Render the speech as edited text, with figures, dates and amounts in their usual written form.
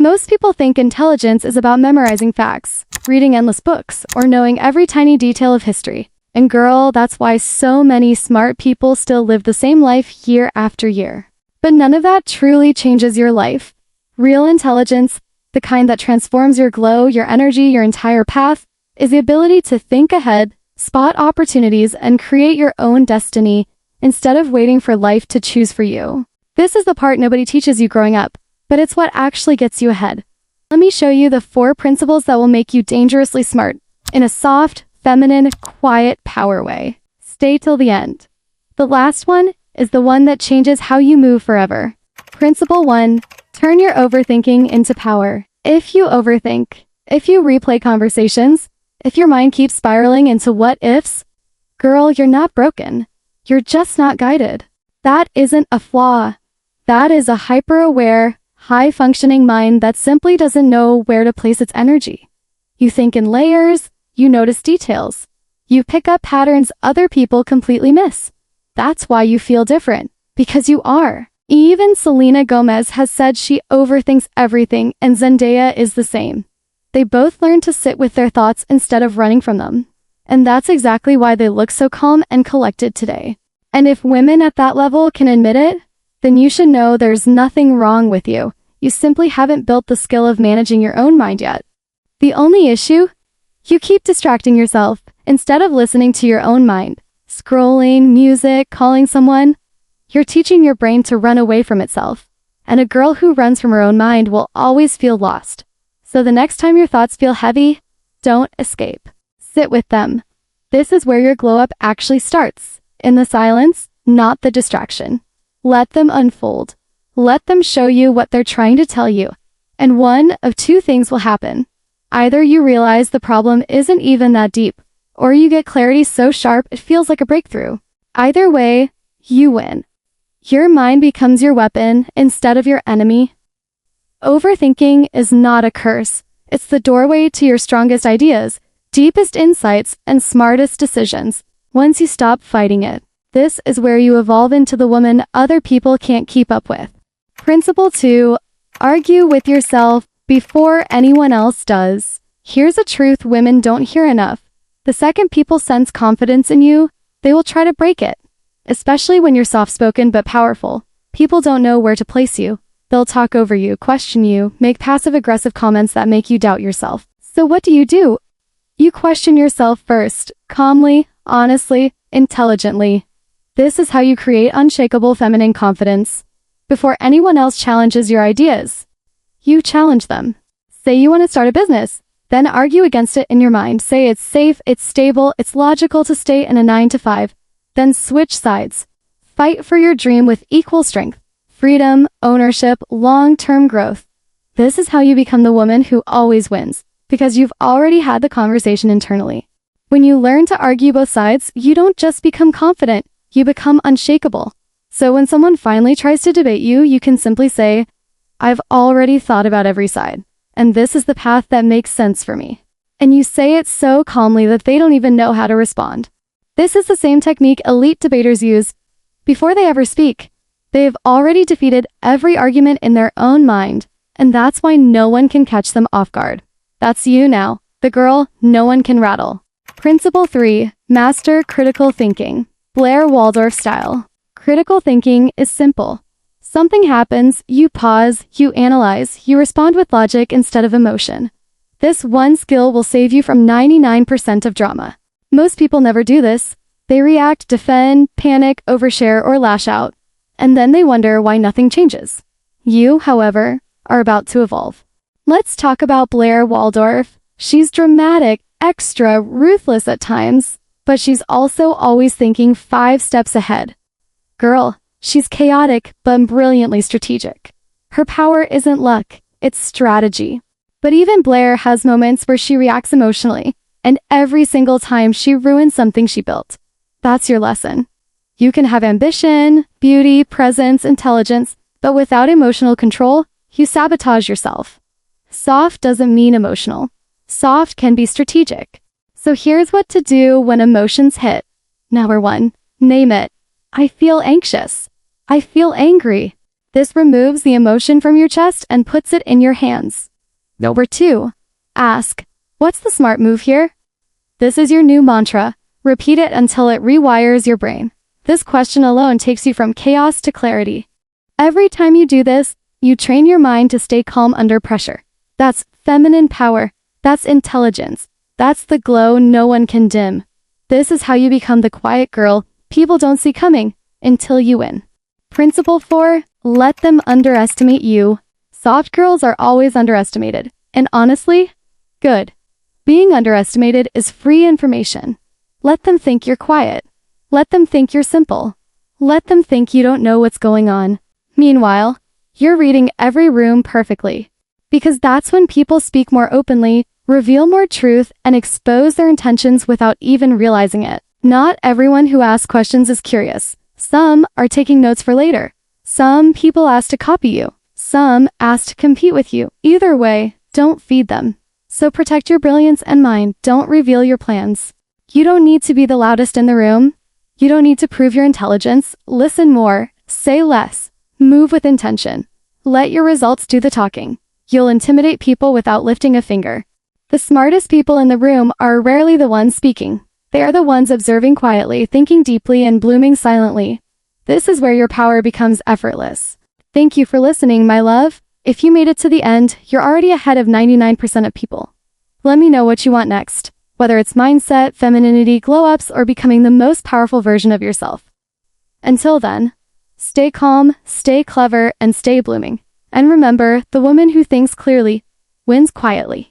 Most people think intelligence is about memorizing facts, reading endless books, or knowing every tiny detail of history. And girl, that's why so many smart people still live the same life year after year. But none of that truly changes your life. Real intelligence, the kind that transforms your glow, your energy, your entire path, is the ability to think ahead, spot opportunities, and create your own destiny instead of waiting for life to choose for you. This is the part nobody teaches you growing up, but it's what actually gets you ahead. Let me show you the 4 principles that will make you dangerously smart in a soft, feminine, quiet power way. Stay till the end. The last one is the one that changes how you move forever. Principle 1. Turn your overthinking into power. If you overthink, if you replay conversations, if your mind keeps spiraling into what ifs, girl, you're not broken. You're just not guided. That isn't a flaw. That is a hyper-aware, high-functioning mind that simply doesn't know where to place its energy. You think in layers, you notice details. You pick up patterns other people completely miss. That's why you feel different, because you are. Even Selena Gomez has said she overthinks everything, and Zendaya is the same. They both learn to sit with their thoughts instead of running from them. And that's exactly why they look so calm and collected today. And if women at that level can admit it, then you should know there's nothing wrong with you. You simply haven't built the skill of managing your own mind yet. The only issue? You keep distracting yourself instead of listening to your own mind. Scrolling, music, calling someone. You're teaching your brain to run away from itself. And a girl who runs from her own mind will always feel lost. So the next time your thoughts feel heavy, don't escape. Sit with them. This is where your glow up actually starts. In the silence, not the distraction. Let them unfold. Let them show you what they're trying to tell you. And one of 2 things will happen. Either you realize the problem isn't even that deep, or you get clarity so sharp it feels like a breakthrough. Either way, you win. Your mind becomes your weapon instead of your enemy. Overthinking is not a curse. It's the doorway to your strongest ideas, deepest insights, and smartest decisions. Once you stop fighting it, this is where you evolve into the woman other people can't keep up with. Principle 2. Argue with yourself before anyone else does. Here's a truth women don't hear enough. The second people sense confidence in you, they will try to break it. Especially when you're soft-spoken but powerful. People don't know where to place you. They'll talk over you, question you, make passive-aggressive comments that make you doubt yourself. So what do? You question yourself first, calmly, honestly, intelligently. This is how you create unshakable feminine confidence. Before anyone else challenges your ideas, you challenge them. Say you want to start a business, then argue against it in your mind. Say it's safe, it's stable, it's logical to stay in a 9-to-5. Then switch sides. Fight for your dream with equal strength. Freedom, ownership, long-term growth. This is how you become the woman who always wins, because you've already had the conversation internally. When you learn to argue both sides, you don't just become confident, you become unshakable. So when someone finally tries to debate you, you can simply say, I've already thought about every side, and this is the path that makes sense for me. And you say it so calmly that they don't even know how to respond. This is the same technique elite debaters use. Before they ever speak, they have already defeated every argument in their own mind, and that's why no one can catch them off guard. That's you now, the girl no one can rattle. Principle 3. Master critical thinking. Blair Waldorf style. Critical thinking is simple. Something happens, you pause, you analyze, you respond with logic instead of emotion. This one skill will save you from 99% of drama. Most people never do this. They react, defend, panic, overshare, or lash out. And then they wonder why nothing changes. You, however, are about to evolve. Let's talk about Blair Waldorf. She's dramatic, extra, ruthless at times, but she's also always thinking 5 steps ahead. Girl, she's chaotic, but brilliantly strategic. Her power isn't luck, it's strategy. But even Blair has moments where she reacts emotionally, and every single time she ruins something she built. That's your lesson. You can have ambition, beauty, presence, intelligence, but without emotional control, you sabotage yourself. Soft doesn't mean emotional. Soft can be strategic. So here's what to do when emotions hit. Number 1, name it. I feel anxious. I feel angry. This removes the emotion from your chest and puts it in your hands. Number 2. Ask, what's the smart move here? This is your new mantra. Repeat it until it rewires your brain. This question alone takes you from chaos to clarity. Every time you do this, you train your mind to stay calm under pressure. That's feminine power. That's intelligence. That's the glow no one can dim. This is how you become the quiet girl people don't see coming until you win. Principle 4. Let them underestimate you. Soft girls are always underestimated. And honestly, good. Being underestimated is free information. Let them think you're quiet. Let them think you're simple. Let them think you don't know what's going on. Meanwhile, you're reading every room perfectly. Because that's when people speak more openly, reveal more truth, and expose their intentions without even realizing it. Not everyone who asks questions is curious. Some are taking notes for later. Some people ask to copy you. Some ask to compete with you. Either way, don't feed them. So protect your brilliance and mind. Don't reveal your plans. You don't need to be the loudest in the room. You don't need to prove your intelligence. Listen more. Say less. Move with intention. Let your results do the talking. You'll intimidate people without lifting a finger. The smartest people in the room are rarely the ones speaking. They are the ones observing quietly, thinking deeply, and blooming silently. This is where your power becomes effortless. Thank you for listening, my love. If you made it to the end, you're already ahead of 99% of people. Let me know what you want next, whether it's mindset, femininity, glow-ups, or becoming the most powerful version of yourself. Until then, stay calm, stay clever, and stay blooming. And remember, the woman who thinks clearly wins quietly.